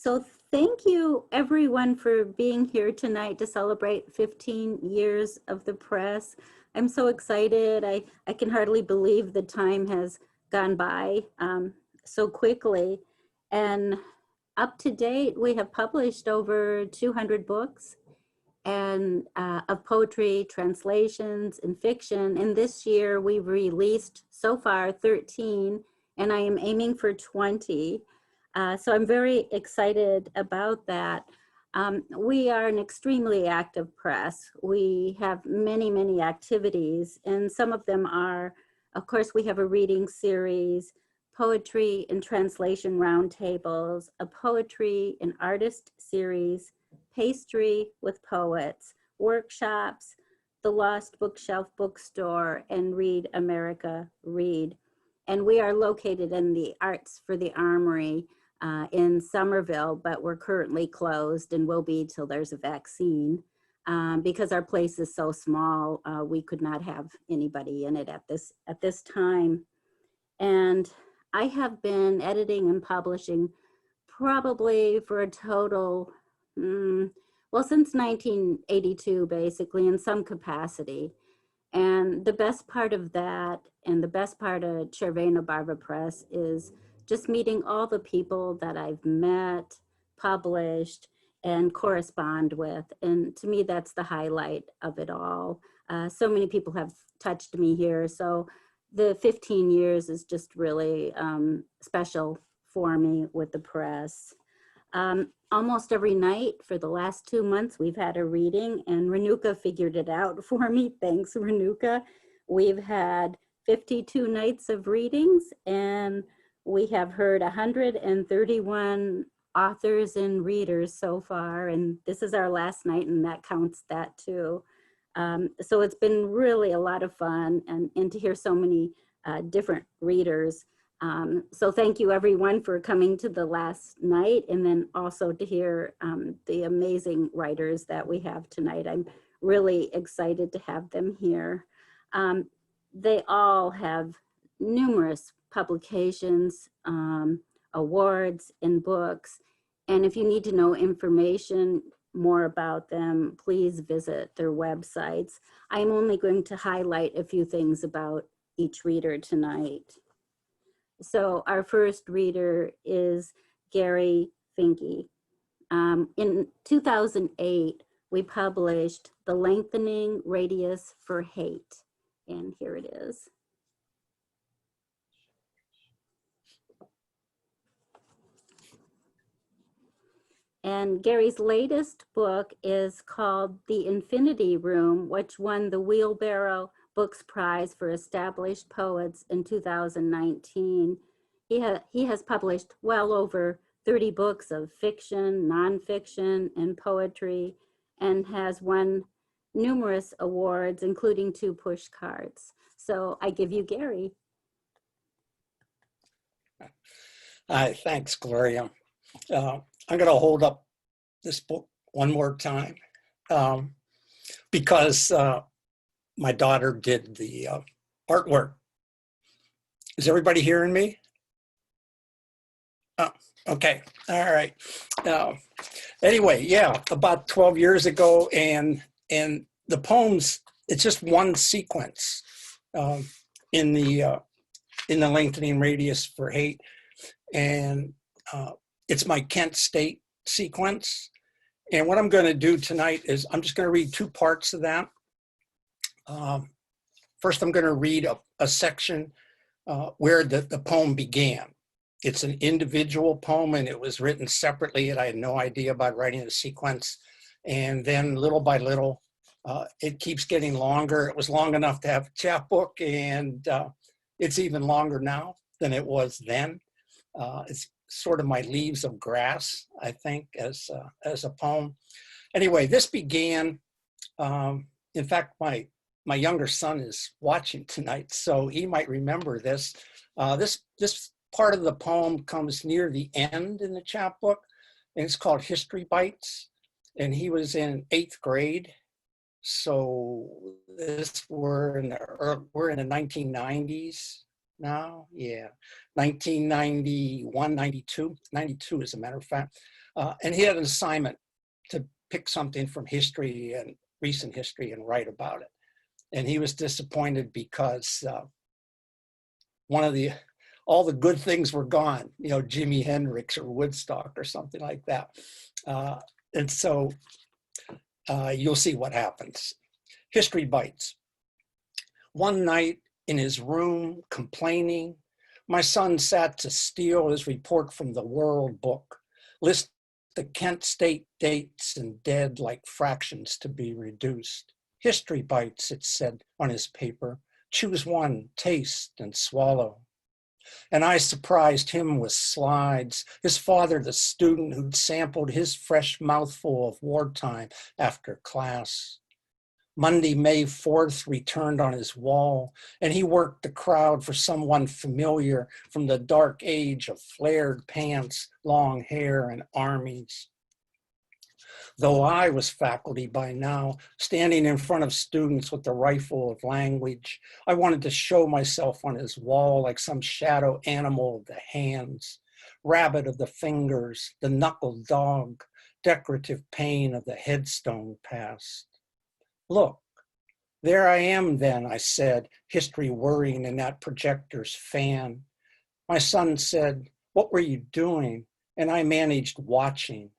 So thank you everyone for being here tonight to celebrate 15 years of the press. I'm so excited. I can hardly believe the time has gone by so quickly. And up to date, we have published over 200 books and of poetry, translations, and fiction. And this year we've released so far 13, and I am aiming for 20. So I'm very excited about that. We are an extremely active press. We have many, many activities, and some of them are, of course, we have a reading series, poetry and translation roundtables, a poetry and artist series, pastry with poets, workshops, the Lost Bookshelf Bookstore, and Read America Read. And we are located in the Arts for the Armory in Somerville, but we're currently closed and will be till there's a vaccine. Because our place is so small, we could not have anybody in it at this time. And I have been editing and publishing probably for a total, well, since 1982, basically, in some capacity. And the best part of that, and the best part of Cervena Barva Press, is just meeting all the people that I've met, published, and correspond with. And to me, that's the highlight of it all. So many people have touched me here. So the 15 years is just really special for me with the press. Almost every night for the last 2 months, we've had a reading, and Renuka figured it out for me. Thanks, Renuka. We've had 52 nights of readings, and we have heard 131 authors and readers so far, and this is our last night, and that counts that too. So it's been really a lot of fun, and to hear so many different readers. So thank you everyone for coming to the last night, and then also to hear the amazing writers that we have tonight. I'm really excited to have them here. They all have numerous publications, awards, and books. And if you need to know information more about them, please visit their websites. I'm only going to highlight a few things about each reader tonight. So our first reader is Gary Fincke. In 2008, we published The Lengthening Radius for Hate, and here it is. And Gary's latest book is called The Infinity Room, which won the Wheelbarrow Books Prize for Established Poets in 2019. He has published well over 30 books of fiction, nonfiction, and poetry, and has won numerous awards, including 2 pushcards. So I give you Gary. Hi, thanks, Gloria. I'm going to hold up this book one more time because my daughter did the artwork. Is everybody hearing me? Oh, okay. All right. Anyway, yeah, about 12 years ago, and the poems, it's just one sequence in the Lengthening Radius for Hate, and it's my Kent State sequence. And what I'm going to do tonight is I'm just going to read 2 parts of that. First, I'm going to read a section where the poem began. It's an individual poem, and it was written separately, and I had no idea about writing a sequence. And then little by little, it keeps getting longer. It was long enough to have a chapbook, and it's even longer now than it was then. It's sort of my Leaves of Grass, I think, as a poem. Anyway, this began, in fact, my younger son is watching tonight, so he might remember this. This part of the poem comes near the end in the chapbook, and it's called History Bites, and he was in 8th grade. So we're in the 1990s, now, yeah, 1991, 92 as a matter of fact. And he had an assignment to pick something from history and recent history and write about it. And he was disappointed because all the good things were gone, you know, Jimi Hendrix or Woodstock or something like that. And so you'll see what happens. History bites. One night in his room, complaining, my son sat to steal his report from the World Book, list the Kent State dates and dead like fractions to be reduced. History bites, it said on his paper. Choose one, taste and swallow. And I surprised him with slides. His father, the student who'd sampled his fresh mouthful of wartime after class. Monday, May 4th returned on his wall, and he worked the crowd for someone familiar from the dark age of flared pants, long hair, and armies. Though I was faculty by now, standing in front of students with the rifle of language, I wanted to show myself on his wall like some shadow animal of the hands, rabbit of the fingers, the knuckled dog, decorative pane of the headstone past. Look, there I am then, I said, history whirring in that projector's fan. My son said, what were you doing? And I managed watching.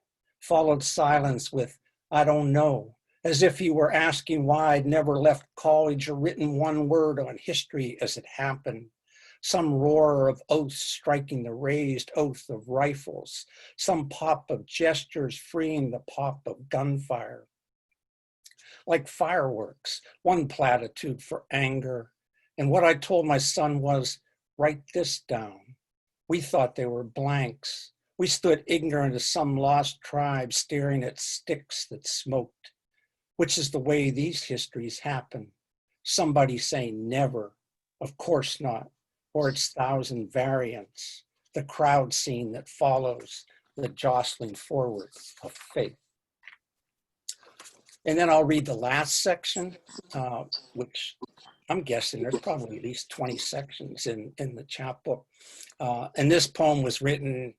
Followed silence with, I don't know, as if he were asking why I'd never left college or written one word on history as it happened. Some roar of oaths striking the raised oath of rifles, some pop of gestures freeing the pop of gunfire. Like fireworks, one platitude for anger. And what I told my son was, write this down. We thought they were blanks. We stood ignorant as some lost tribe staring at sticks that smoked, which is the way these histories happen. Somebody saying never, of course not, or its thousand variants, the crowd scene that follows the jostling forward of faith. And then I'll read the last section, which I'm guessing there's probably at least 20 sections in the chapbook. And this poem was written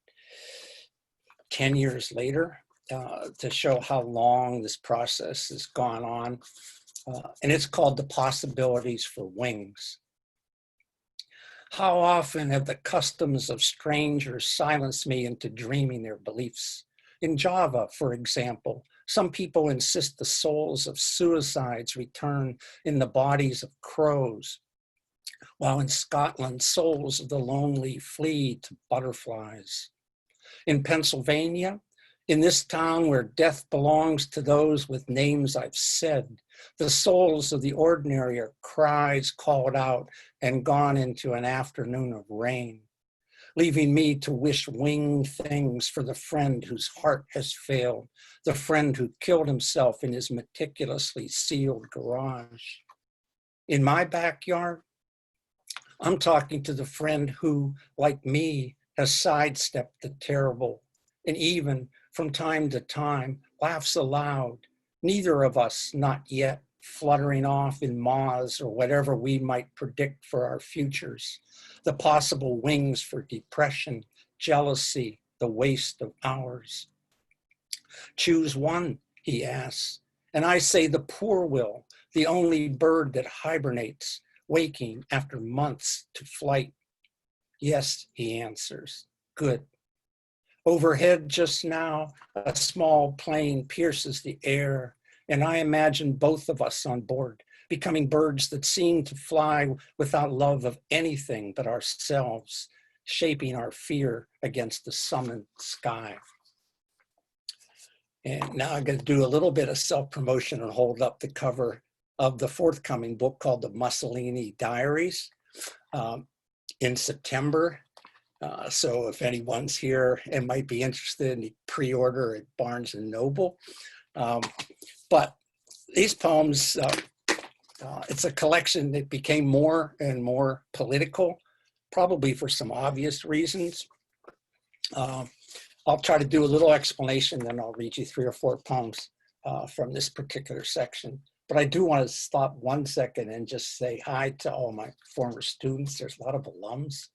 10 years later to show how long this process has gone on. And it's called The Possibilities for Wings. How often have the customs of strangers silenced me into dreaming their beliefs? In Java, for example, some people insist the souls of suicides return in the bodies of crows, while in Scotland, souls of the lonely flee to butterflies. In Pennsylvania, in this town where death belongs to those with names I've said, the souls of the ordinary are cries called out and gone into an afternoon of rain, leaving me to wish winged things for the friend whose heart has failed, the friend who killed himself in his meticulously sealed garage. In my backyard, I'm talking to the friend who, like me, has sidestepped the terrible, and even from time to time laughs aloud, neither of us not yet fluttering off in moths or whatever we might predict for our futures, the possible wings for depression, jealousy, the waste of hours. Choose one, he asks, and I say the poor will, the only bird that hibernates, waking after months to flight. Yes, he answers, good. Overhead just now, a small plane pierces the air, and I imagine both of us on board, becoming birds that seem to fly without love of anything but ourselves, shaping our fear against the summoned sky. And now I'm going to do a little bit of self-promotion and hold up the cover of the forthcoming book called The Mussolini Diaries in September. So if anyone's here and might be interested, you pre-order at Barnes and Noble. But these poems, it's a collection that became more and more political, probably for some obvious reasons. I'll try to do a little explanation, then I'll read you 3 or 4 poems from this particular section. But I do want to stop 1 second and just say hi to all my former students. There's a lot of alums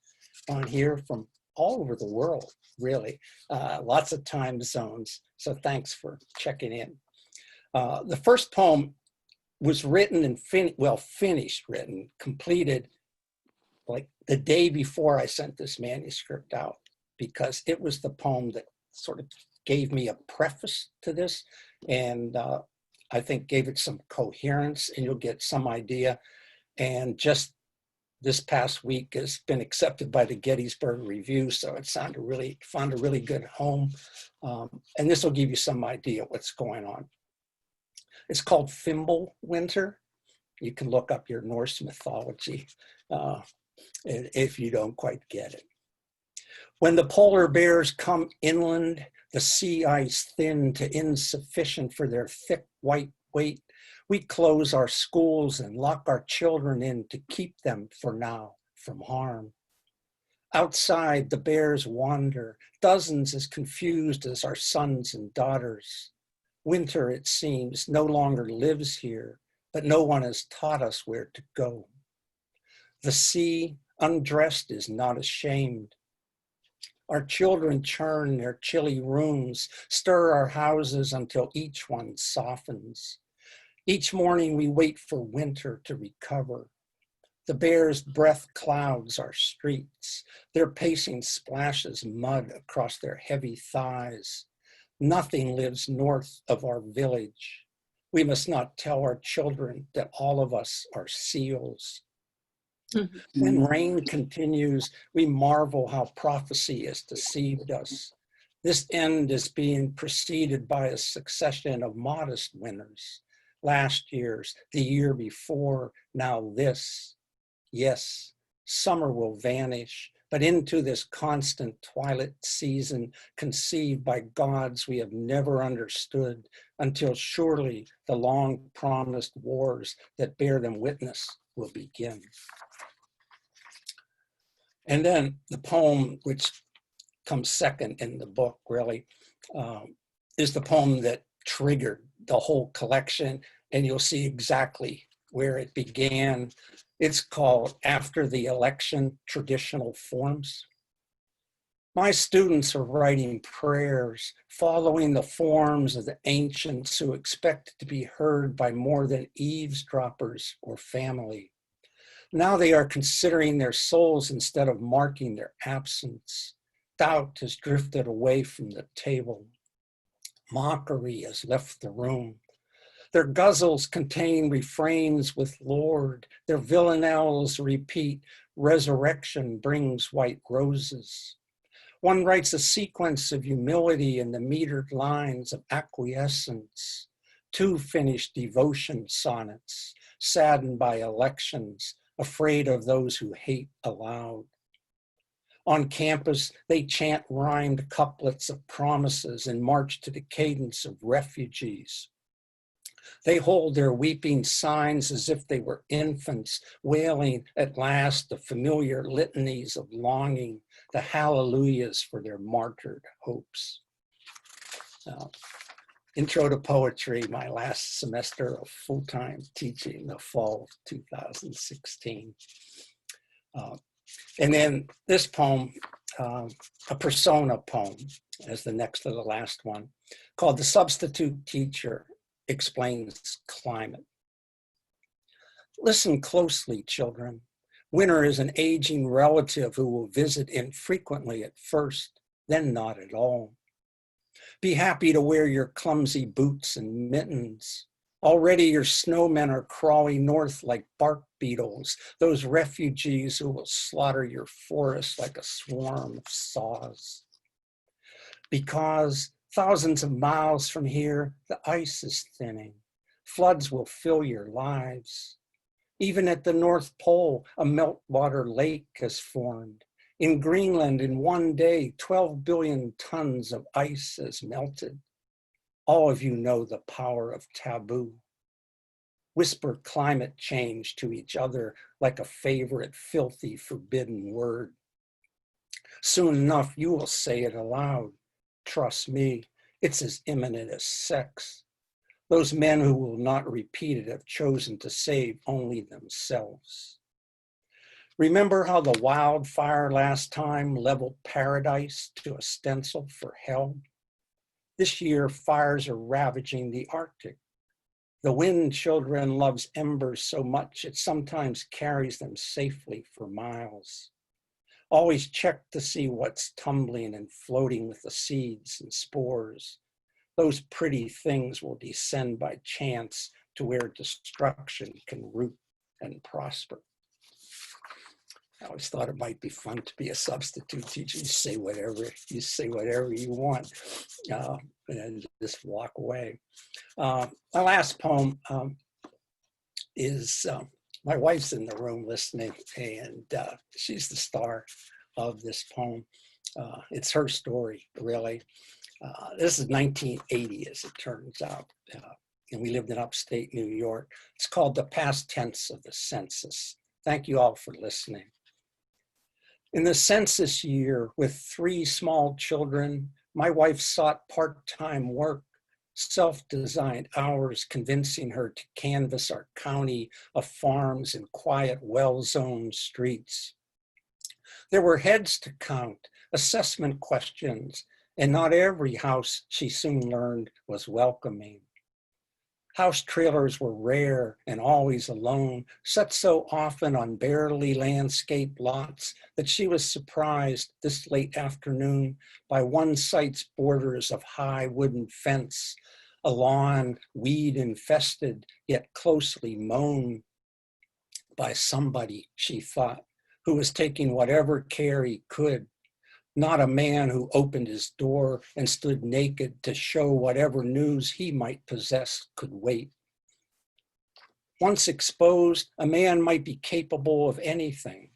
on here from all over the world, really. Lots of time zones. So thanks for checking in. The first poem was written and finished written, completed like the day before I sent this manuscript out, because it was the poem that sort of gave me a preface to this, and I think gave it some coherence, and you'll get some idea. And just this past week has been accepted by the Gettysburg Review, so it found a really good home. And this will give you some idea what's going on. It's called Fimble Winter. You can look up your Norse mythology if you don't quite get it. When the polar bears come inland, the sea ice thin to insufficient for their thick white weight, we close our schools and lock our children in to keep them for now from harm. Outside, the bears wander, dozens as confused as our sons and daughters. Winter, it seems, no longer lives here, but no one has taught us where to go. The sea, undressed, is not ashamed. Our children churn their chilly rooms, stir our houses until each one softens. Each morning we wait for winter to recover. The bear's breath clouds our streets. Their pacing splashes mud across their heavy thighs. Nothing lives north of our village. We must not tell our children that all of us are seals. When rain continues, we marvel how prophecy has deceived us. This end is being preceded by a succession of modest winters. Last year's, the year before, now this. Yes, summer will vanish, but into this constant twilight season conceived by gods we have never understood, until surely the long-promised wars that bear them witness will begin. And then the poem, which comes second in the book, really, is the poem that triggered the whole collection, and you'll see exactly where it began. It's called After the Election, Traditional Forms. My students are writing prayers, following the forms of the ancients who expect to be heard by more than eavesdroppers or family. Now they are considering their souls instead of marking their absence. Doubt has drifted away from the table. Mockery has left the room. Their guzzles contain refrains with Lord. Their villanelles repeat, resurrection brings white roses. One writes a sequence of humility in the metered lines of acquiescence. Two finished devotion sonnets, saddened by elections, afraid of those who hate aloud. On campus, they chant rhymed couplets of promises and march to the cadence of refugees. They hold their weeping signs as if they were infants, wailing at last the familiar litanies of longing, the hallelujahs for their martyred hopes. Intro to Poetry, my last semester of full-time teaching, the fall of 2016. And then this poem, a persona poem, as the next to the last one, called The Substitute Teacher Explains Climate. Listen closely, children. Winter is an aging relative who will visit infrequently at first, then not at all. Be happy to wear your clumsy boots and mittens. Already your snowmen are crawling north like bark beetles, those refugees who will slaughter your forest like a swarm of saws. Because thousands of miles from here, the ice is thinning. Floods will fill your lives. Even at the North Pole, a meltwater lake has formed. In Greenland, in one day, 12 billion tons of ice has melted. All of you know the power of taboo. Whisper climate change to each other like a favorite, filthy, forbidden word. Soon enough, you will say it aloud. Trust me, it's as imminent as sex. Those men who will not repeat it have chosen to save only themselves. Remember how the wildfire last time leveled paradise to a stencil for hell? This year, fires are ravaging the Arctic. The wind children loves embers so much it sometimes carries them safely for miles. Always check to see what's tumbling and floating with the seeds and spores. Those pretty things will descend by chance to where destruction can root and prosper. I always thought it might be fun to be a substitute teacher. You say whatever you want, and just walk away. My last poem is, my wife's in the room listening, and she's the star of this poem. It's her story, really. This is 1980, as it turns out, and we lived in upstate New York. It's called The Past Tense of the Census. Thank you all for listening. In the census year, with 3 small children, my wife sought part-time work, self-designed hours, convincing her to canvass our county of farms and quiet, well-zoned streets. There were heads to count, assessment questions, and not every house, she soon learned, was welcoming. House trailers were rare and always alone, set so often on barely landscaped lots that she was surprised this late afternoon by one site's borders of high wooden fence, a lawn weed infested yet closely mown by somebody, she thought, who was taking whatever care he could. Not a man who opened his door and stood naked to show whatever news he might possess could wait. Once exposed, a man might be capable of anything.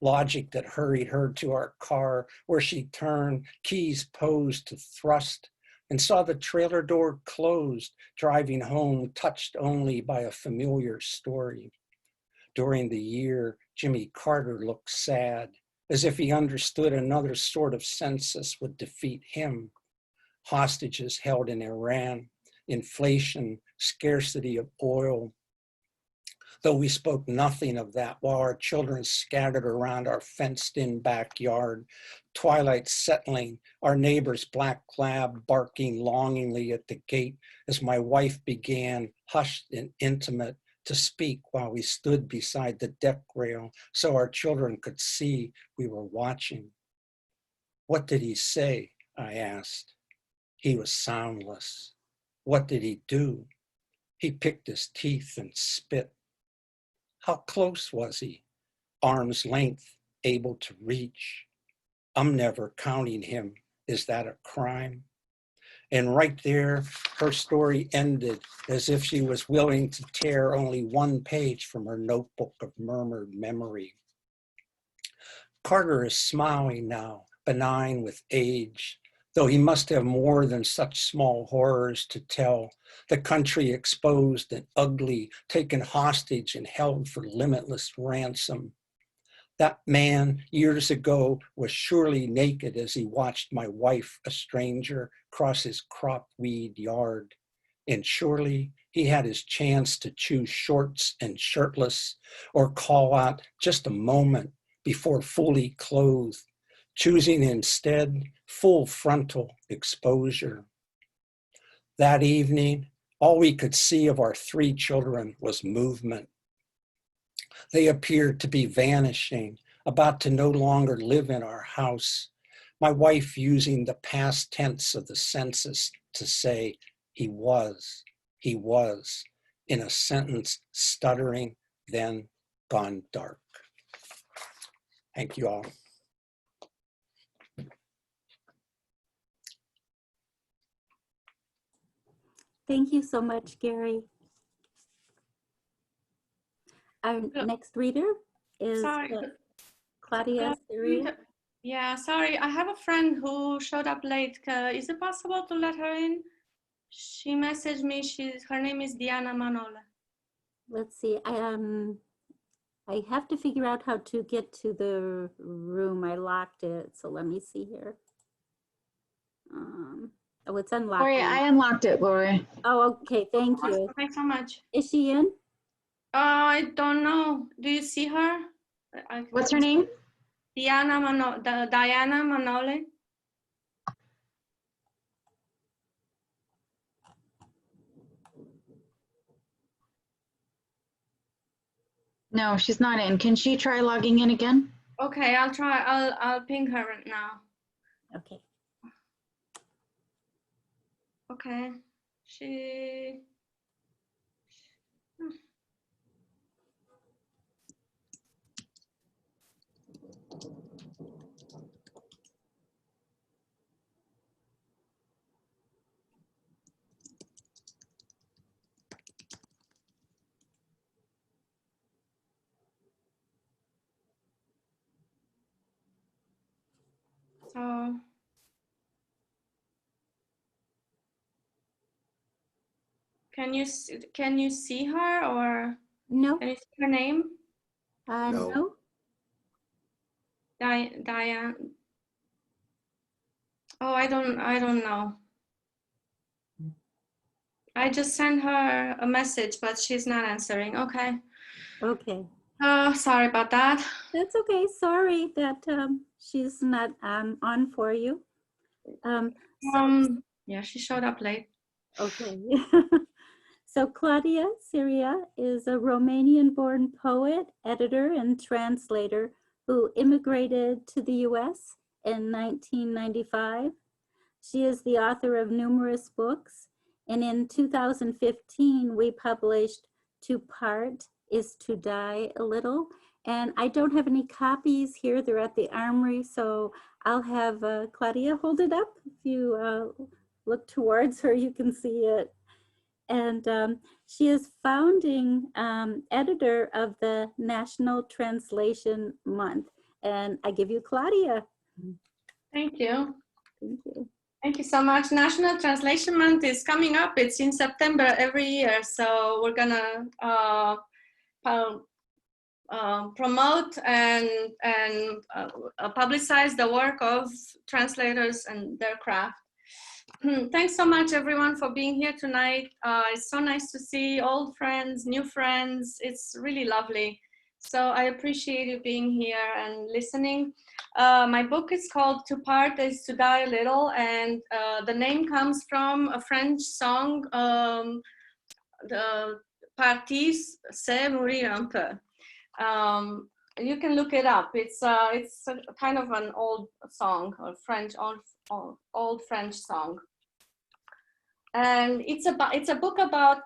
Logic that hurried her to our car, where she turned, keys posed to thrust, and saw the trailer door closed, driving home touched only by a familiar story. During the year, Jimmy Carter looked sad, as if he understood another sort of census would defeat him. Hostages held in Iran, inflation, scarcity of oil. Though we spoke nothing of that while our children scattered around our fenced-in backyard, twilight settling, our neighbor's black lab barking longingly at the gate as my wife began, hushed and intimate, to speak while we stood beside the deck rail so our children could see we were watching. What did he say? I asked. He was soundless. What did he do? He picked his teeth and spit. How close was he? Arm's length, able to reach. I'm never counting him. Is that a crime? And right there, her story ended as if she was willing to tear only one page from her notebook of murmured memory. Carter is smiling now, benign with age, though he must have more than such small horrors to tell. The country exposed and ugly, taken hostage and held for limitless ransom. That man years ago was surely naked as he watched my wife, a stranger, cross his crop weed yard. And surely he had his chance to choose shorts and shirtless or call out just a moment before fully clothed, choosing instead full frontal exposure. That evening, all we could see of our 3 children was movement. They appeared to be vanishing, about to no longer live in our house. My wife using the past tense of the census to say, he was, in a sentence stuttering, then gone dark. Thank you all. Thank you so much, Gary. Our next reader is Claudia. Yeah, sorry, I have a friend who showed up late. Is it possible to let her in? She messaged me. Her name is Diana Manola. Let's see. I have to figure out how to get to the room. I locked it, so let me see here. Oh, it's unlocking. Gloria, I unlocked it, Gloria. Oh, okay, thank you. Thanks so much. Is she in? I don't know. Do you see her? What's her name? Diana Manole. No, she's not in. Can she try logging in again? Okay, I'll try. I'll ping her right now. Okay. Okay. She. So. Can you see her, or No, can you see her name? No. no. Diane. Oh, I don't know. I just sent her a message, but she's not answering. Okay. Okay. Sorry about that. That's okay. Sorry that she's not on for you. Yeah, she showed up late. Okay. So Claudia Serea is a Romanian-born poet, editor, and translator who immigrated to the US in 1995. She is the author of numerous books, and in 2015, we published To Part is to Die a Little. And I don't have any copies here. They're at the Armory, so I'll have Claudia hold it up. If you look towards her, you can see it. And she is founding editor of the National Translation Month. And I give you Claudia. Thank you. Thank you. Thank you so much. National Translation Month is coming up. It's in September every year. So we're gonna promote and publicize the work of translators and their craft. Thanks so much, everyone, for being here tonight. It's so nice to see old friends, new friends. It's really lovely. So I appreciate you being here and listening. My book is called To Part is to Die a Little, and the name comes from a French song, the Partis c'est mourir un peu. You can look it up. It's a kind of an old song, or French, old French song. And it's a book about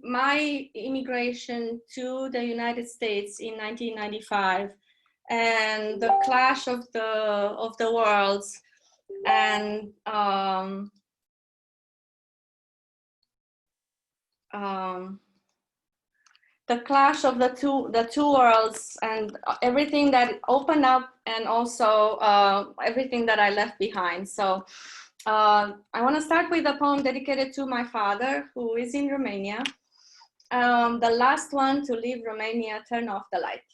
my immigration to the United States in 1995, and the clash of the worlds, and the clash of the two worlds, and everything that opened up, and also everything that I left behind. So I want to start with a poem dedicated to my father, who is in Romania. The last one to leave Romania, turn off the light.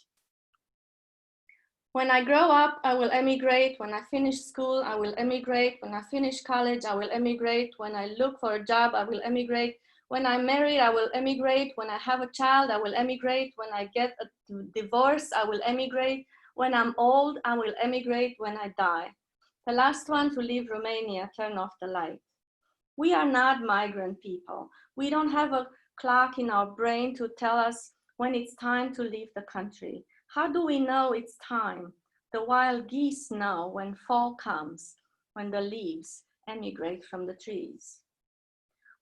When I grow up, I will emigrate. When I finish school, I will emigrate. When I finish college, I will emigrate. When I look for a job, I will emigrate. When I'm married, I will emigrate. When I have a child, I will emigrate. When I get a divorce, I will emigrate. When I'm old, I will emigrate. When I die. The last one to leave Romania, turn off the light. We are not migrant people. We don't have a clock in our brain to tell us when it's time to leave the country. How do we know it's time? The wild geese know when fall comes, when the leaves emigrate from the trees.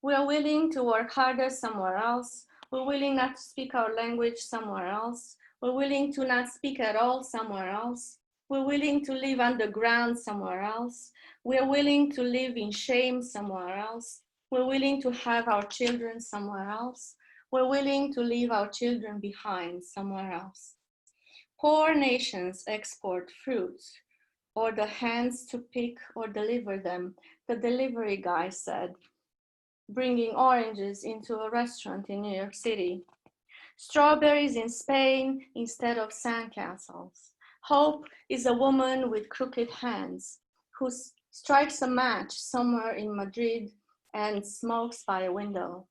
We are willing to work harder somewhere else. We're willing not to speak our language somewhere else. We're willing to not speak at all somewhere else. We're willing to live underground somewhere else. We're willing to live in shame somewhere else. We're willing to have our children somewhere else. We're willing to leave our children behind somewhere else. Poor nations export fruits, or the hands to pick or deliver them, the delivery guy said, bringing oranges into a restaurant in New York City. Strawberries in Spain instead of sandcastles. Hope is a woman with crooked hands whose strikes a match somewhere in Madrid and smokes by a window.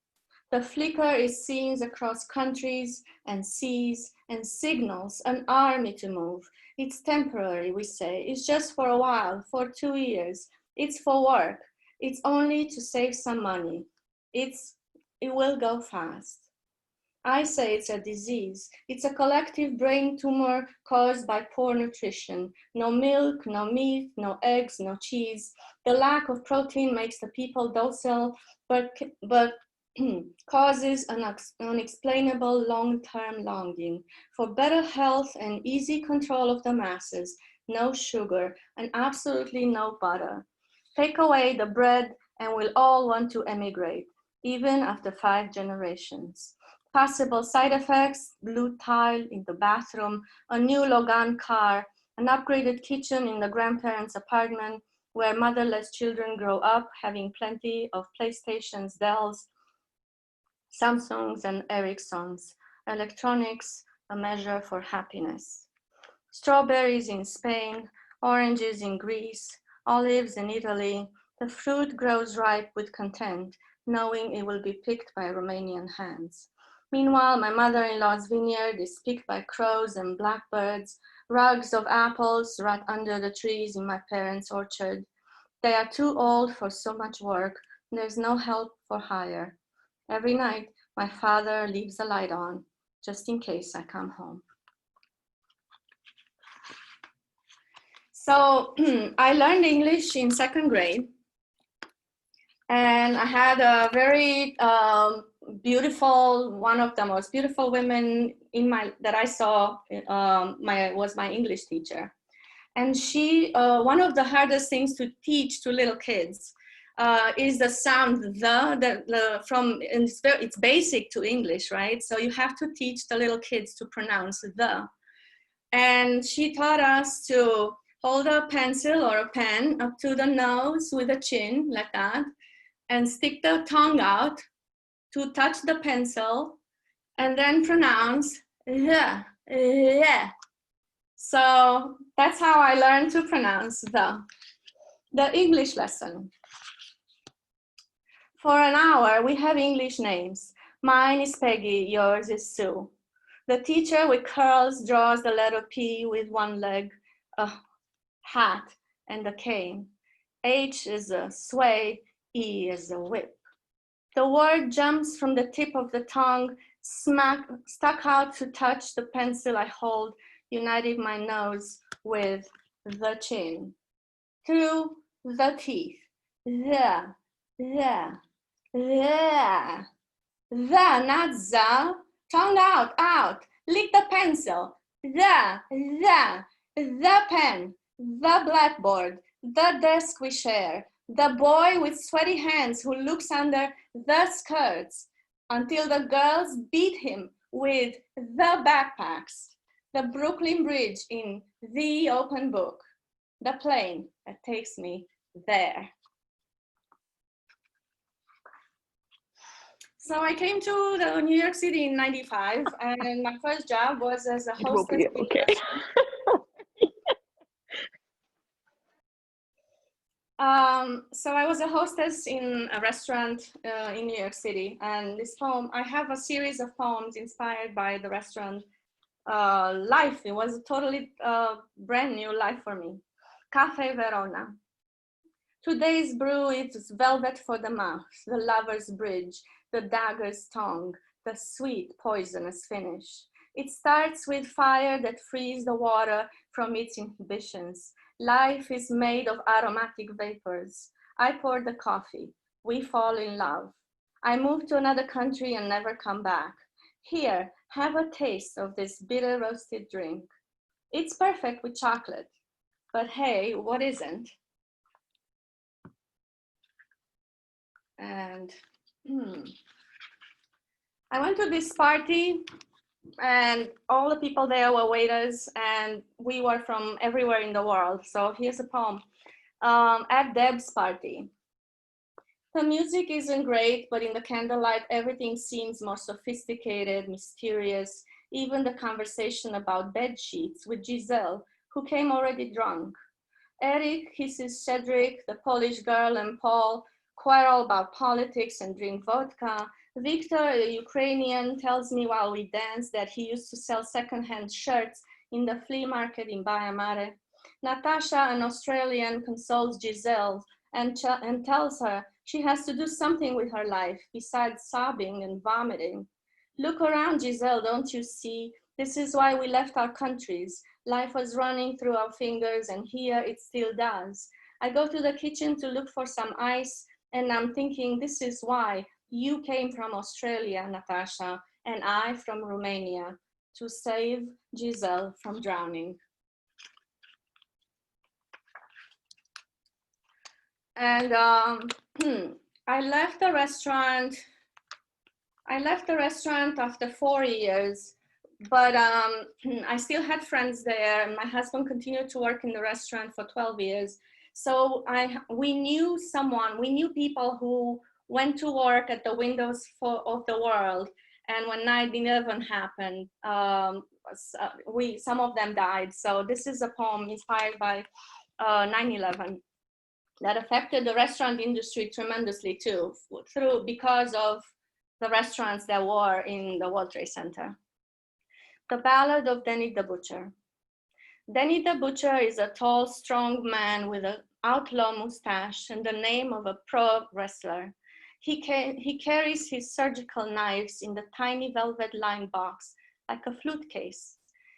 The flicker is seen across countries and seas and signals an army to move. It's temporary, we say. It's just for a while, for 2 years. It's for work. It's only to save some money. It will go fast. I say it's a disease. It's a collective brain tumor caused by poor nutrition. No milk, no meat, no eggs, no cheese. The lack of protein makes the people docile, but causes an unexplainable long-term longing for better health and easy control of the masses. No sugar and absolutely no butter. Take away the bread and we'll all want to emigrate, even after 5 generations. Possible side effects: blue tile in the bathroom, a new Logan car, an upgraded kitchen in the grandparents' apartment where motherless children grow up having plenty of PlayStations, Dells, Samsungs and Ericssons. Electronics, a measure for happiness. Strawberries in Spain, oranges in Greece, olives in Italy. The fruit grows ripe with content, knowing it will be picked by Romanian hands. Meanwhile, my mother-in-law's vineyard is picked by crows and blackbirds. Rugs of apples rot under the trees in my parents' orchard. They are too old for so much work. There's no help for hire. Every night, my father leaves the light on, just in case I come home. So I learned English in 2nd grade. And I had a very beautiful, one of the most beautiful women that I saw was my English teacher. And she, one of the hardest things to teach to little kids is the sound it's basic to English, right? So you have to teach the little kids to pronounce the. And she taught us to hold a pencil or a pen up to the nose with a chin like that, and stick the tongue out to touch the pencil, and then pronounce the. So that's how I learned to pronounce the English lesson. For an hour, we have English names. Mine is Peggy, yours is Sue. The teacher with curls draws the letter P with one leg, a hat, and a cane. H is a sway, E is a whip. The word jumps from the tip of the tongue, stuck out to touch the pencil I hold, uniting my nose with the chin. Through the teeth, the, not the, tongue out, lick the pencil, the pen, the blackboard, the desk we share, the boy with sweaty hands who looks under the skirts until the girls beat him with the backpacks, the Brooklyn Bridge in the open book, the plane that takes me there. So I came to New York City in '95, and my first job was as a hostess. Okay. So I was a hostess in a restaurant in New York City, and this poem, I have a series of poems inspired by the restaurant life. It was a totally brand new life for me. Cafe Verona. Today's brew is velvet for the mouth, the lover's bridge, the dagger's tongue, the sweet poisonous finish. It starts with fire that frees the water from its inhibitions. Life is made of aromatic vapors. I pour the coffee. We fall in love. I move to another country and never come back. Here, have a taste of this bitter roasted drink. It's perfect with chocolate. But hey, what isn't? And I went to this party, and all the people there were waiters, and we were from everywhere in the world. So here's a poem. At Deb's party. The music isn't great, but in the candlelight, everything seems more sophisticated, mysterious, even the conversation about bed sheets with Giselle, who came already drunk. Eric kisses Cedric, the Polish girl, and Paul quarrel about politics and drink vodka. Victor, a Ukrainian, tells me while we dance that he used to sell secondhand shirts in the flea market in Baia Mare. Natasha, an Australian, consoles Giselle and tells her she has to do something with her life besides sobbing and vomiting. Look around, Giselle, don't you see? This is why we left our countries. Life was running through our fingers, and here it still does. I go to the kitchen to look for some ice, and I'm thinking, this is why you came from Australia, Natasha, and I from Romania, to save Giselle from drowning. And I left the restaurant after 4 years, but I still had friends there. My husband continued to work in the restaurant for 12 years. So we knew people who went to work at the windows of the world. And when 9/11 happened, some of them died. So this is a poem inspired by 9/11 that affected the restaurant industry tremendously too, because of the restaurants that were in the World Trade Center. The Ballad of Denny the Butcher. Denny the Butcher is a tall, strong man with an outlaw mustache and the name of a pro wrestler. He carries his surgical knives in the tiny velvet-lined box like a flute case.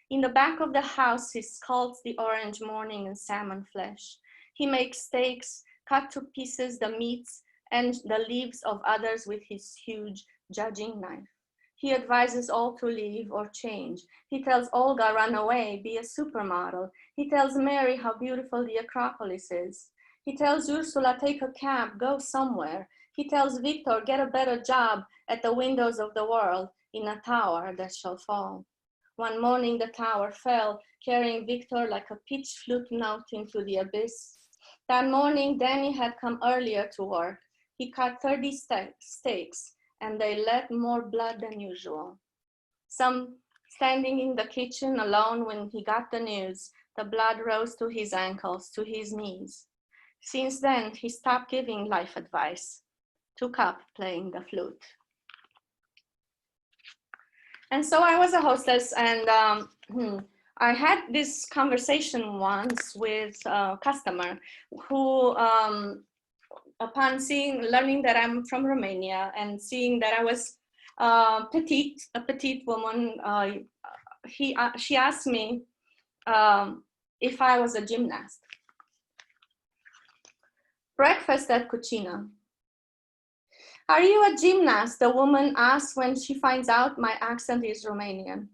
In the back of the house, he sculpts the orange morning and salmon flesh. He makes steaks, cut to pieces the meats and the leaves of others with his huge judging knife. He advises all to leave or change. He tells Olga, run away, be a supermodel. He tells Mary how beautiful the Acropolis is. He tells Ursula, take a cab, go somewhere. He tells Victor, get a better job at the windows of the world in a tower that shall fall. One morning the tower fell, carrying Victor like a pitch flute note into the abyss. That morning, Danny had come earlier to work. He cut 30 steaks, and they let more blood than usual. Some standing in the kitchen alone when he got the news, the blood rose to his ankles, to his knees. Since then, he stopped giving life advice, took up playing the flute. And so I was a hostess, and I had this conversation once with a customer who, upon learning that I'm from Romania and seeing that I was a petite woman, she asked me if I was a gymnast. Breakfast at Cucina. Are you a gymnast? The woman asks when she finds out my accent is Romanian.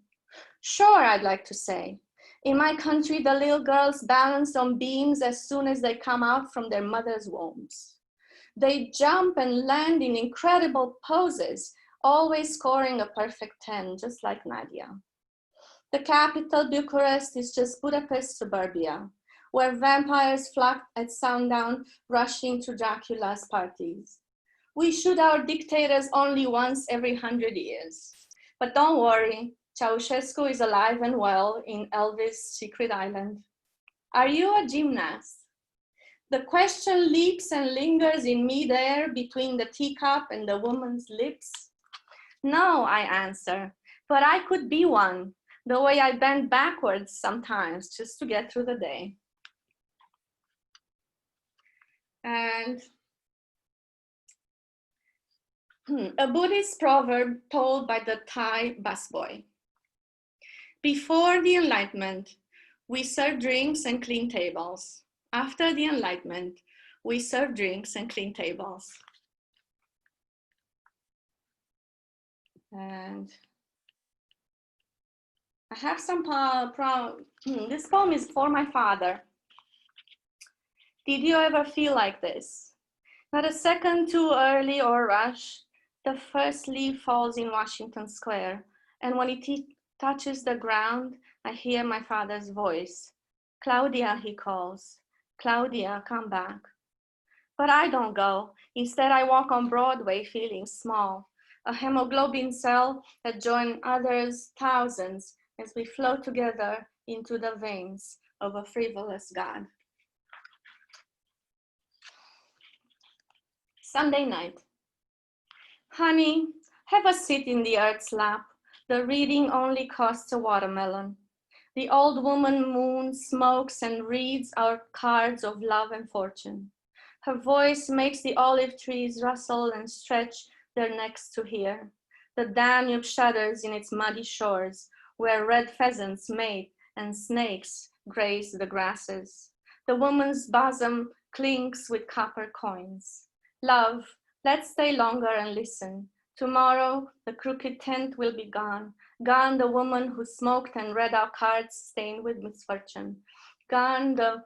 Sure, I'd like to say. In my country, the little girls balance on beams as soon as they come out from their mother's wombs. They jump and land in incredible poses, always scoring a perfect 10, just like Nadia. The capital, Bucharest, is just Budapest suburbia, where vampires flock at sundown, rushing to Dracula's parties. We shoot our dictators only once every 100 years. But don't worry, Ceausescu is alive and well in Elvis' secret island. Are you a gymnast? The question leaps and lingers in midair between the teacup and the woman's lips. No, I answer, but I could be one, the way I bend backwards sometimes just to get through the day. And a Buddhist proverb told by the Thai busboy. Before the Enlightenment, we serve drinks and clean tables. After the Enlightenment, we serve drinks and clean tables. And I have some this poem is for my father. Did you ever feel like this? Not a second too early or rush. The first leaf falls in Washington Square, and when it touches the ground, I hear my father's voice. Claudia, he calls. Claudia, come back. But I don't go. Instead, I walk on Broadway feeling small, a hemoglobin cell that joins others, thousands, as we flow together into the veins of a frivolous God. Sunday night. Honey, have a seat in the earth's lap. The reading only costs a watermelon. The old woman moon smokes and reads our cards of love and fortune. Her voice makes the olive trees rustle and stretch their necks to hear. The Danube shudders in its muddy shores, where red pheasants mate and snakes graze the grasses. The woman's bosom clinks with copper coins. Love, let's stay longer and listen. Tomorrow, the crooked tent will be gone. Gone the woman who smoked and read our cards stained with misfortune. Gone the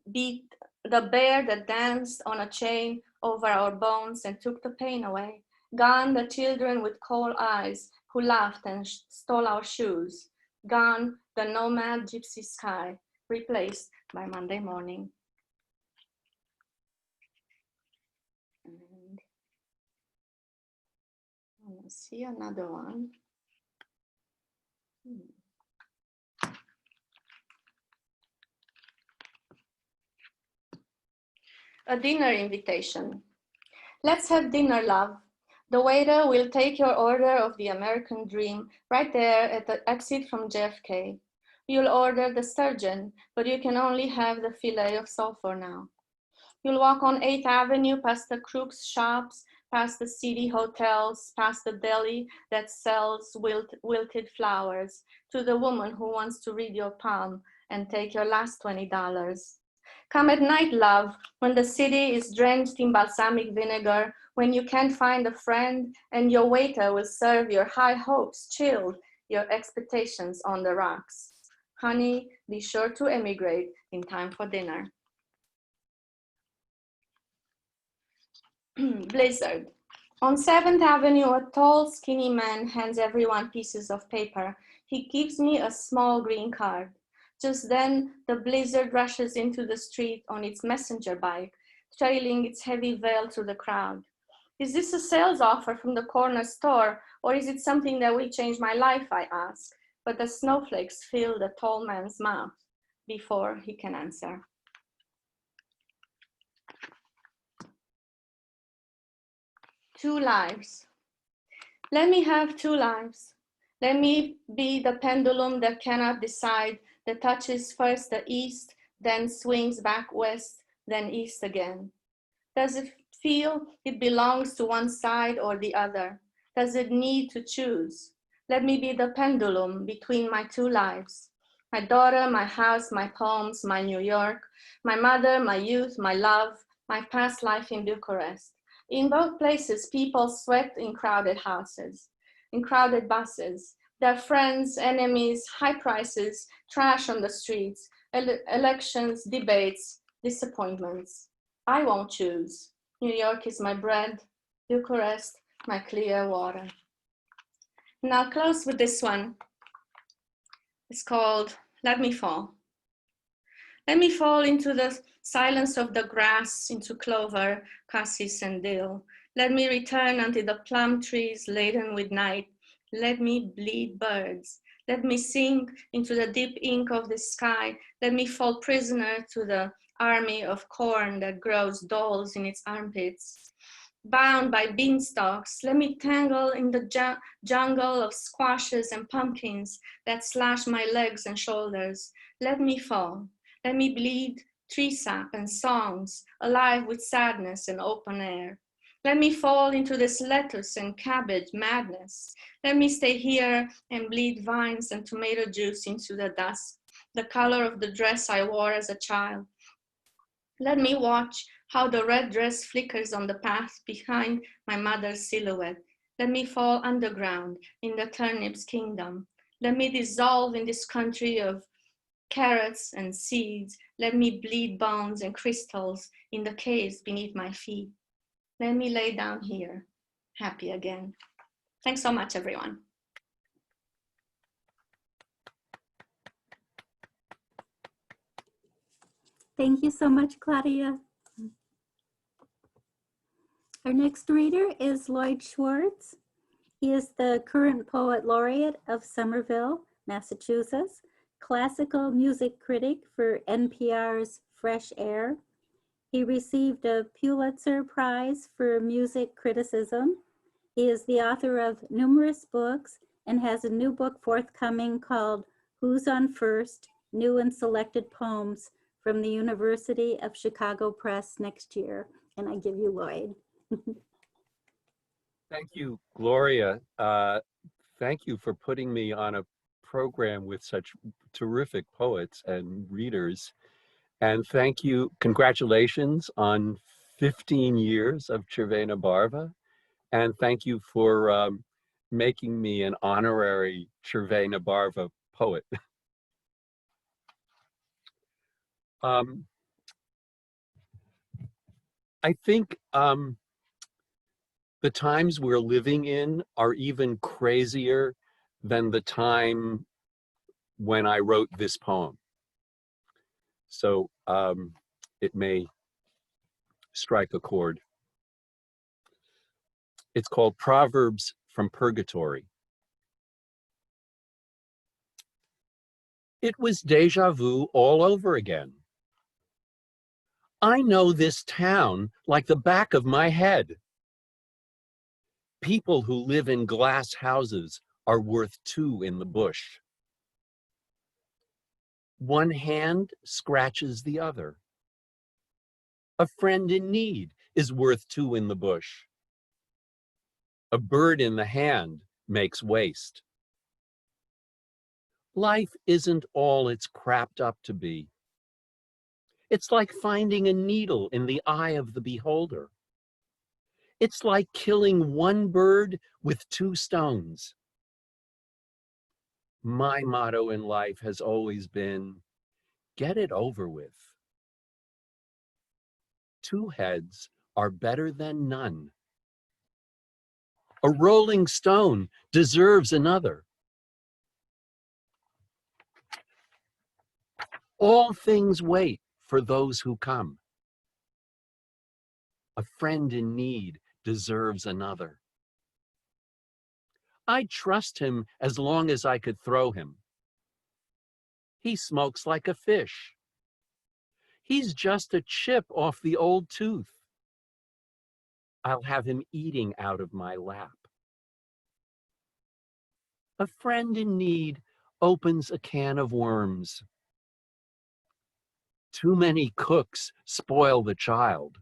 bear that danced on a chain over our bones and took the pain away. Gone the children with cold eyes who laughed and stole our shoes. Gone the nomad gypsy sky, replaced by Monday morning. And let's see another one. A dinner invitation. Let's have dinner, love. The waiter will take your order of the American dream right there at the exit from JFK. You'll order the sturgeon, but you can only have the fillet of sole for now. You'll walk on 8th Avenue past the Crook's shops, past the city hotels, past the deli that sells wilted flowers, to the woman who wants to read your palm and take your last $20. Come at night, love, when the city is drenched in balsamic vinegar, when you can't find a friend and your waiter will serve your high hopes chilled, your expectations on the rocks. Honey, be sure to emigrate in time for dinner. Blizzard. On 7th Avenue, a tall, skinny man hands everyone pieces of paper. He gives me a small green card. Just then, the blizzard rushes into the street on its messenger bike, trailing its heavy veil through the crowd. Is this a sales offer from the corner store, or is it something that will change my life, I ask. But the snowflakes fill the tall man's mouth before he can answer. Two lives. Let me have two lives. Let me be the pendulum that cannot decide, that touches first the east, then swings back west, then east again. Does it feel it belongs to one side or the other? Does it need to choose? Let me be the pendulum between my two lives. My daughter, my house, my poems, my New York, my mother, my youth, my love, my past life in Bucharest. In both places, people sweat in crowded houses, in crowded buses. Their friends, enemies, high prices, trash on the streets, elections, debates, disappointments. I won't choose. New York is my bread, Bucharest, my clear water. And I'll close with this one. It's called Let Me Fall. Let me fall into the silence of the grass, into clover, cassis, and dill. Let me return unto the plum trees laden with night. Let me bleed birds. Let me sink into the deep ink of the sky. Let me fall prisoner to the army of corn that grows dolls in its armpits. Bound by beanstalks, let me tangle in the jungle of squashes and pumpkins that slash my legs and shoulders. Let me fall. Let me bleed tree sap and songs, alive with sadness and open air. Let me fall into this lettuce and cabbage madness. Let me stay here and bleed vines and tomato juice into the dusk, the color of the dress I wore as a child. Let me watch how the red dress flickers on the path behind my mother's silhouette. Let me fall underground in the turnip's kingdom. Let me dissolve in this country of carrots and seeds. Let me bleed bones and crystals in the caves beneath my feet. Let me lay down here, happy again. Thanks so much, everyone. Thank you so much, Claudia. Our next reader is Lloyd Schwartz. He is the current poet laureate of Somerville, Massachusetts, classical music critic for NPR's Fresh Air, He received a Pulitzer Prize for music criticism. He is the author of numerous books and has a new book forthcoming called Who's on First? New and Selected Poems from the University of Chicago Press next year. And I give you Lloyd. Thank you, Gloria. Thank you for putting me on a program with such terrific poets and readers. And thank you, congratulations on 15 years of Cervena Barva. And thank you for making me an honorary Cervena Barva poet. I think the times we're living in are even crazier than the time when I wrote this poem. So it may strike a chord. It's called Proverbs from Purgatory. It was deja vu all over again. I know this town like the back of my head. People who live in glass houses are worth two in the bush. One hand scratches the other. A friend in need is worth two in the bush. A bird in the hand makes waste. Life isn't all it's crapped up to be. It's like finding a needle in the eye of the beholder. It's like killing one bird with two stones. My motto in life has always been, get it over with. Two heads are better than none. A rolling stone deserves another. All things wait for those who come. A friend in need deserves another. I'd trust him as long as I could throw him. He smokes like a fish. He's just a chip off the old tooth. I'll have him eating out of my lap. A friend in need opens a can of worms. Too many cooks spoil the child.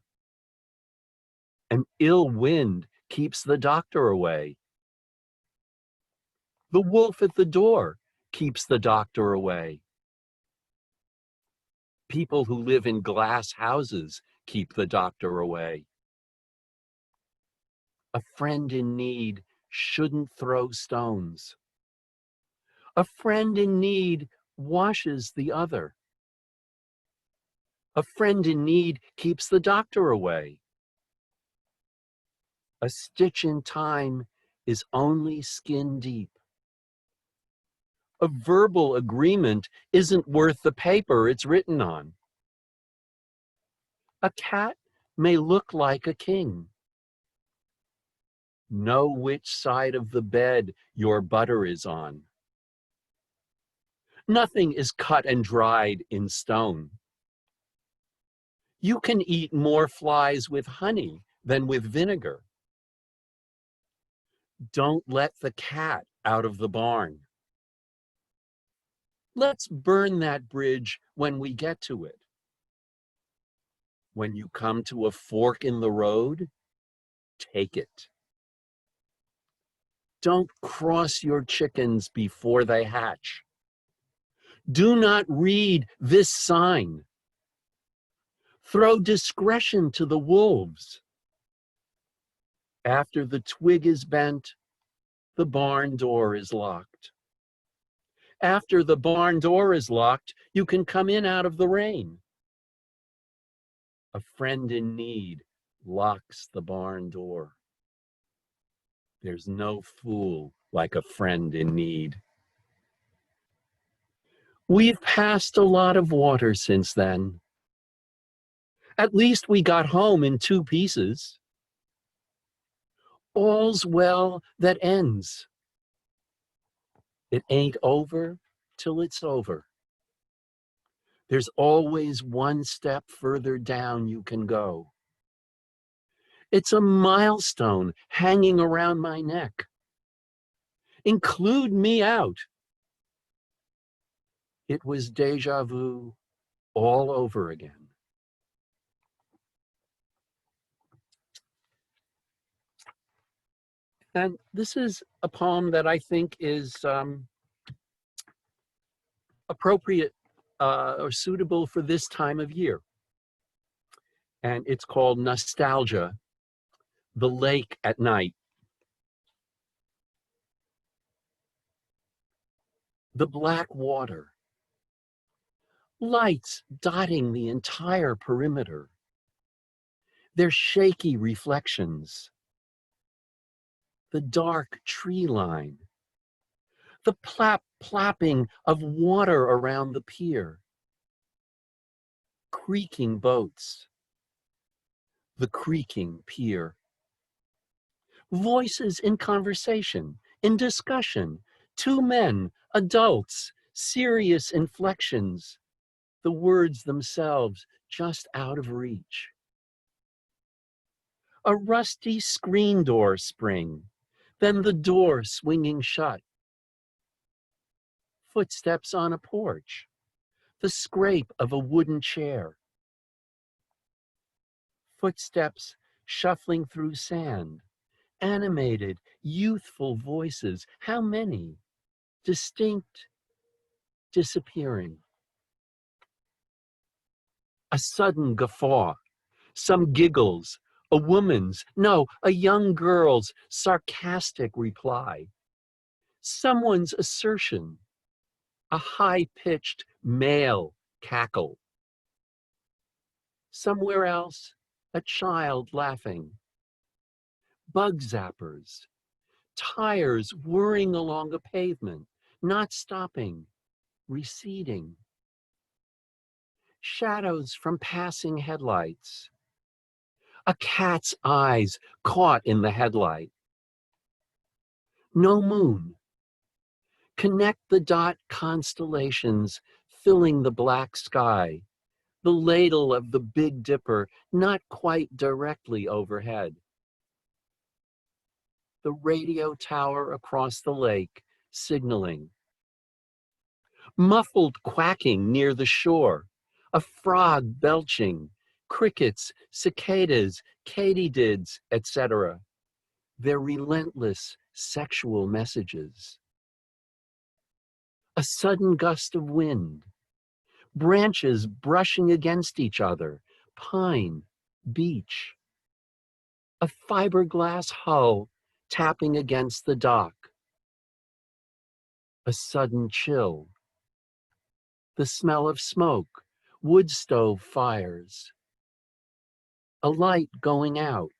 An ill wind keeps the doctor away. The wolf at the door keeps the doctor away. People who live in glass houses keep the doctor away. A friend in need shouldn't throw stones. A friend in need washes the other. A friend in need keeps the doctor away. A stitch in time is only skin deep. A verbal agreement isn't worth the paper it's written on. A cat may look like a king. Know which side of the bed your butter is on. Nothing is cut and dried in stone. You can eat more flies with honey than with vinegar. Don't let the cat out of the barn. Let's burn that bridge when we get to it. When you come to a fork in the road, take it. Don't cross your chickens before they hatch. Do not read this sign. Throw discretion to the wolves. After the twig is bent, the barn door is locked. After the barn door is locked, you can come in out of the rain. A friend in need locks the barn door. There's no fool like a friend in need. We've passed a lot of water since then. At least we got home in two pieces. All's well that ends. It ain't over till it's over. There's always one step further down you can go. It's a milestone hanging around my neck. Include me out. It was deja vu all over again. And this is a poem that I think is appropriate or suitable for this time of year. And it's called Nostalgia, the Lake at Night. The black water, lights dotting the entire perimeter, their shaky reflections, the dark tree line, the plopping of water around the pier, creaking boats, the creaking pier, voices in conversation, in discussion, two men, adults, serious inflections, the words themselves just out of reach. A rusty screen door spring, then the door swinging shut. Footsteps on a porch, the scrape of a wooden chair. Footsteps shuffling through sand, animated, youthful voices. How many? Distinct, disappearing. A sudden guffaw, some giggles, a woman's, no, a young girl's sarcastic reply. Someone's assertion, a high-pitched male cackle. Somewhere else, a child laughing. Bug zappers, tires whirring along a pavement, not stopping, receding. Shadows from passing headlights. A cat's eyes caught in the headlight. No moon. Connect the dot constellations filling the black sky. The ladle of the Big Dipper not quite directly overhead. The radio tower across the lake signaling. Muffled quacking near the shore, a frog belching, crickets, cicadas, katydids, etc. Their relentless sexual messages. A sudden gust of wind, branches brushing against each other, pine, beach. A fiberglass hull tapping against the dock. A sudden chill. The smell of smoke, wood stove fires. A light going out.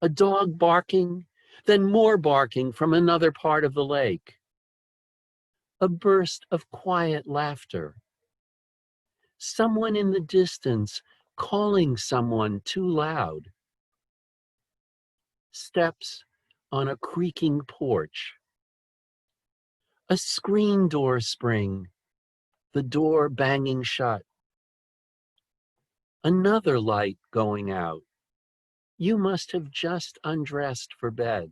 A dog barking, then more barking from another part of the lake. A burst of quiet laughter. Someone in the distance calling someone too loud. Steps on a creaking porch. A screen door spring, the door banging shut. Another light going out. You must have just undressed for bed.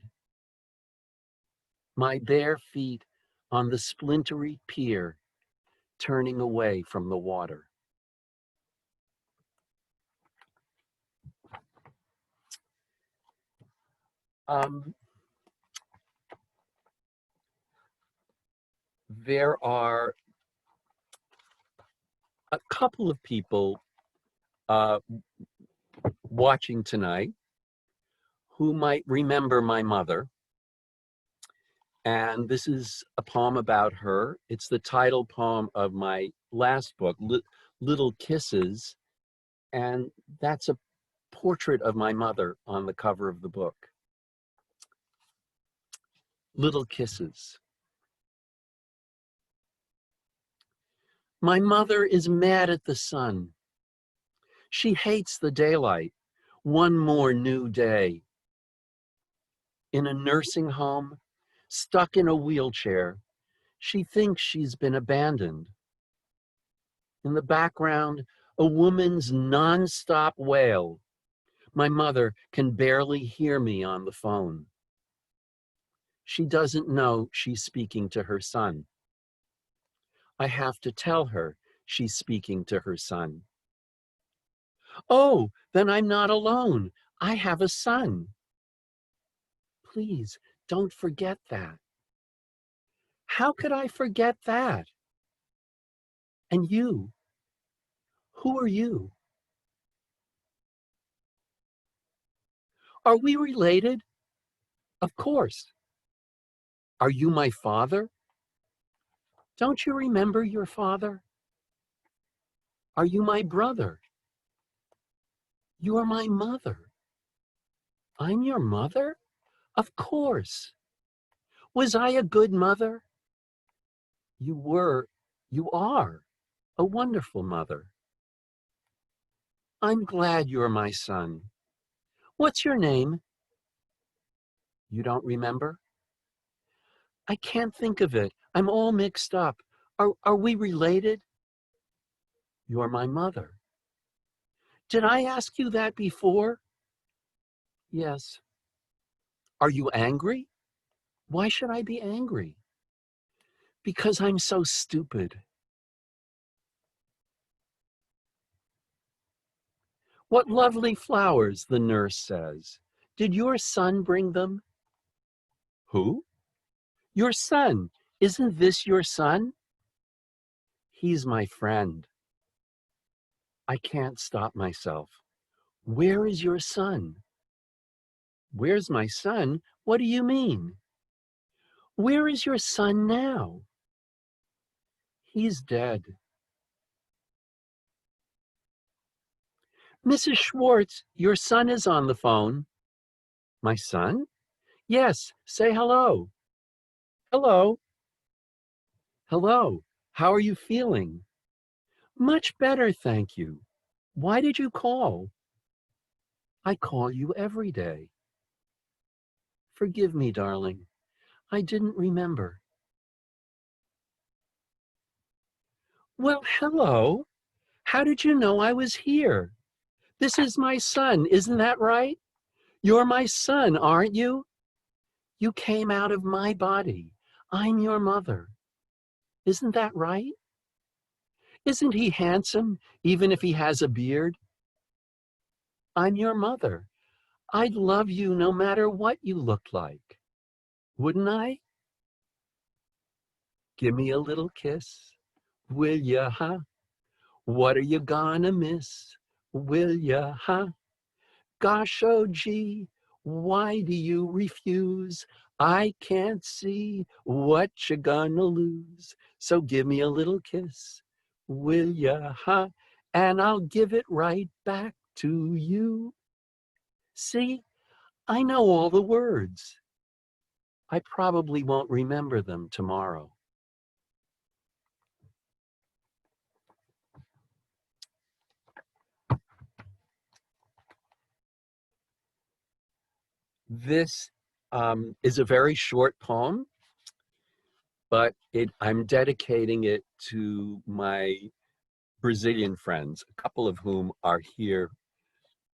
My bare feet on the splintery pier, turning away from the water. There are a couple of people watching tonight who might remember my mother. And this is a poem about her. It's the title poem of my last book, Little Kisses. And that's a portrait of my mother on the cover of the book. Little Kisses. My mother is mad at the sun. She hates the daylight. One more new day. In a nursing home, stuck in a wheelchair, she thinks she's been abandoned. In the background, a woman's nonstop wail. My mother can barely hear me on the phone. She doesn't know she's speaking to her son. I have to tell her she's speaking to her son. Oh, then I'm not alone. I have a son. Please don't forget that. How could I forget that? And you? Who are you? Are we related? Of course. Are you my father? Don't you remember your father? Are you my brother? You are my mother. I'm your mother? Of course. Was I a good mother? You are a wonderful mother. I'm glad you're my son. What's your name? You don't remember? I can't think of it. I'm all mixed up. Are we related? You're my mother. Did I ask you that before? Yes. Are you angry? Why should I be angry? Because I'm so stupid. What lovely flowers, the nurse says. Did your son bring them? Who? Your son. Isn't this your son? He's my friend. I can't stop myself. Where is your son? Where's my son? What do you mean? Where is your son now? He's dead. Mrs. Schwartz, your son is on the phone. My son? Yes, say hello. Hello. Hello. How are you feeling? Much better, thank you. Why did you call? I call you every day. Forgive me, darling. I didn't remember. Well, hello. How did you know I was here? This is my son, isn't that right? You're my son, aren't you? You came out of my body. I'm your mother. Isn't that right? Isn't he handsome, even if he has a beard? I'm your mother. I'd love you no matter what you look like. Wouldn't I? Give me a little kiss. Will ya, huh? What are you gonna miss? Will ya, huh? Gosh, oh gee, why do you refuse? I can't see what you're gonna lose. So give me a little kiss. Will ya, huh? And I'll give it right back to you. See, I know all the words. I probably won't remember them tomorrow. This is a very short poem, but I'm dedicating it to my Brazilian friends, a couple of whom are here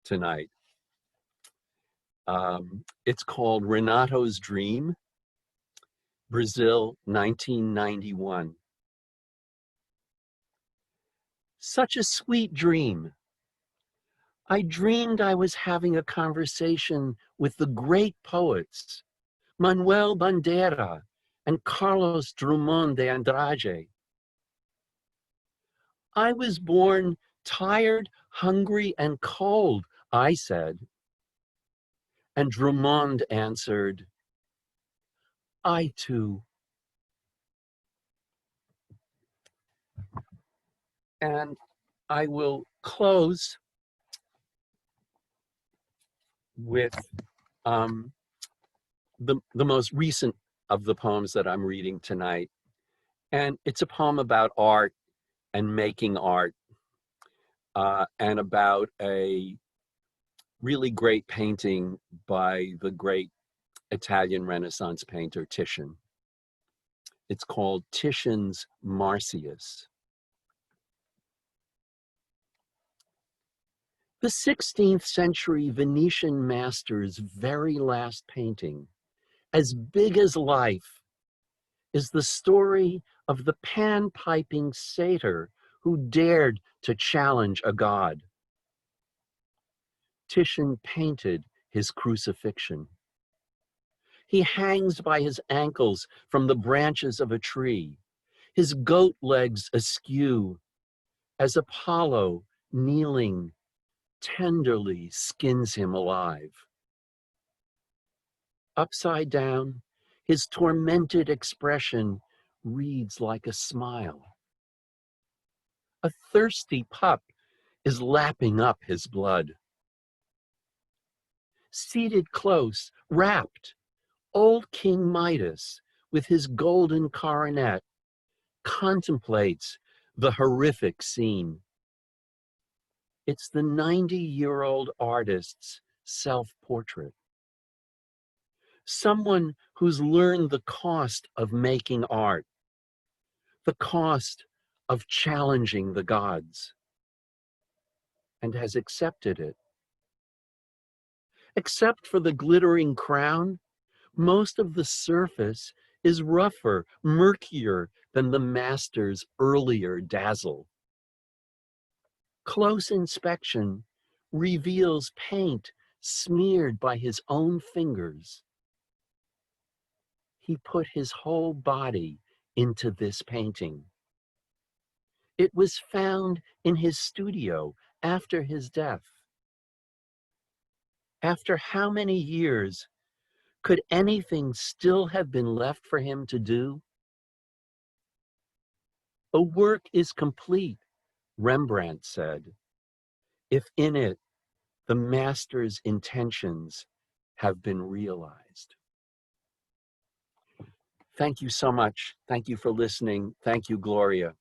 tonight. It's called Renato's Dream, Brazil, 1991. Such a sweet dream. I dreamed I was having a conversation with the great poets, Manuel Bandeira and Carlos Drummond de Andrade. I was born tired, hungry, and cold, I said. And Drummond answered, I too. And I will close with the most recent of the poems that I'm reading tonight. And it's a poem about art and making art, and about a really great painting by the great Italian Renaissance painter Titian. It's called Titian's Marsyas. The 16th century Venetian master's very last painting, as big as life, is the story of the pan-piping satyr who dared to challenge a god. Titian painted his crucifixion. He hangs by his ankles from the branches of a tree, his goat legs askew, as Apollo, kneeling, tenderly skins him alive. Upside down, his tormented expression reads like a smile. A thirsty pup is lapping up his blood. Seated close, rapt, old King Midas, with his golden coronet, contemplates the horrific scene. It's the 90-year-old artist's self-portrait. Someone who's learned the cost of making art, the cost of challenging the gods, and has accepted it. Except for the glittering crown, most of the surface is rougher, murkier than the master's earlier dazzle. Close inspection reveals paint smeared by his own fingers. He put his whole body into this painting. It was found in his studio after his death. After how many years could anything still have been left for him to do? A work is complete, Rembrandt said, if in it the master's intentions have been realized. Thank you so much. Thank you for listening. Thank you, Gloria.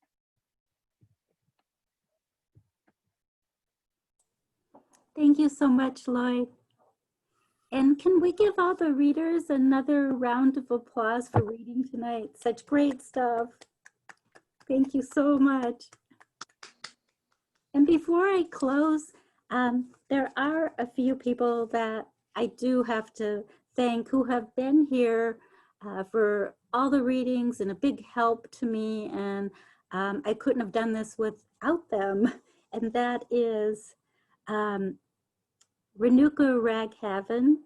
Thank you so much, Lloyd. And can we give all the readers another round of applause for reading tonight? Such great stuff. Thank you so much. And before I close, there are a few people that I do have to thank who have been here for all the readings and a big help to me. And I couldn't have done this without them. And that is Renuka Raghaven,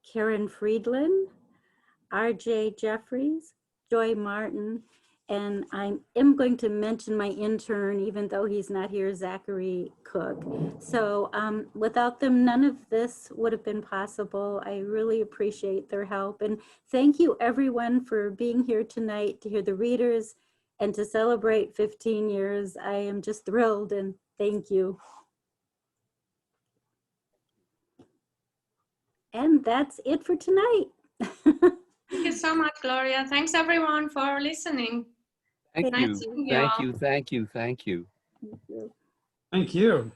Karen Friedland, RJ Jeffries, Joy Martin, and I am going to mention my intern, even though he's not here, Zachary Cook. So without them, none of this would have been possible. I really appreciate their help. And thank you everyone for being here tonight to hear the readers and to celebrate 15 years. I am just thrilled and thank you. And that's it for tonight. Thank you so much, Gloria. Thanks everyone for listening. Thank Thank you. you. Thank you. Thank you. Thank you. Thank you. Thank you.